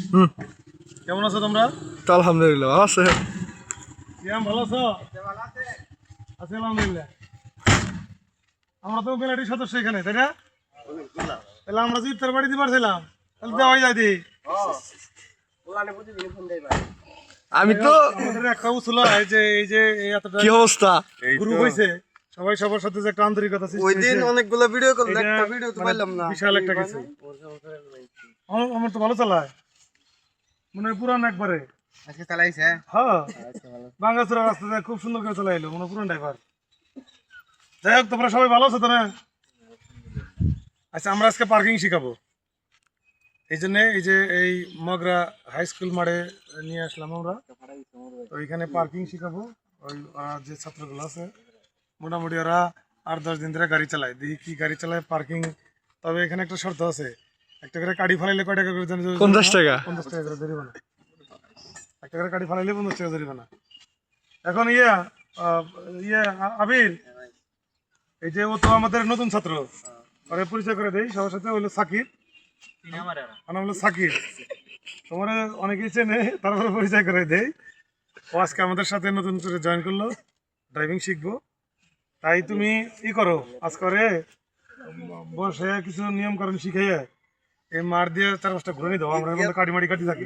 কেমন আছো তোমরা? তো আলহামদুলিল্লাহ ভালো আছে। ভালো আছো? আছি আলহামদুলিল্লাহ। আমরা তো বেলাটি সদস্য এখানে, তাই না? তাহলে আমরা যদি ইফতার বাড়ি দিতে পারছিলাম তাহলে দেওয়াই যায় দি। আমি তো আমাদের একটা উসুল হয় যে এই এতটা কি অবস্থা গ্রুপ হয়েছে, সবাই সবার সাথে যে একটা আন্তরিকতা সৃষ্টি ওই দিন হয়েছে, অনেকগুলো ভিডিও করলে এটা একটা ভিডিও তো মানে পাইলাম না। বিশাল একটা কিছু। আমার তো ভালো চালায়, মানে পুরান একবারে। আজকে চালাইছে হ্যাঁ, বাঙ্গাচুরা রাস্তাতে খুব সুন্দর করে চালাইলো, মানে পুরান ড্রাইভার। যাই হোক, তোমরা সবাই ভালো আছো তো না? আচ্ছা, আমরা আজকে পার্কিং শিখাবো। এই জন্যে এই মগরা হাই স্কুল মাঠে নিয়ে আসলাম আমরা। তো এইখানে পার্কিং শিখাবো। ওই যে ছাত্রগুলো আছে মোটামুটি ওরা 8-10 দিন ধরে গাড়ি চালায়, দেখি কি গাড়ি চালায় পার্কিং। তবে এখানে একটা শর্ত আছে, একটা করে গাড়ি ফালাইলে কয় টাকা করে জানো? 50 টাকা। 50 টাকা করে জরিমানা। একটা করে গাড়ি ফালাইলে 50 টাকা জরিমানা। এখন আবির, এই যে ও তো আমাদের নতুন ছাত্র, ওরে পরিচয় করে দেই সবার সাথে। হলো সাকিব, নাম হলো সাকিব। তোমার অনেকেই চেনে, তারপরে পরিচয় করে দেই। ও আজকে আমাদের সাথে নতুন করে জয়েন করলো, ড্রাইভিং শিখবো। তাই তুমি করো, আজ করে বসে কিছু নিয়ম কারণ শিখাইয়া এই মার দিয়ে 4-5টা ঘুরে দাও। আমরা কাটি মাটি কাটি থাকি।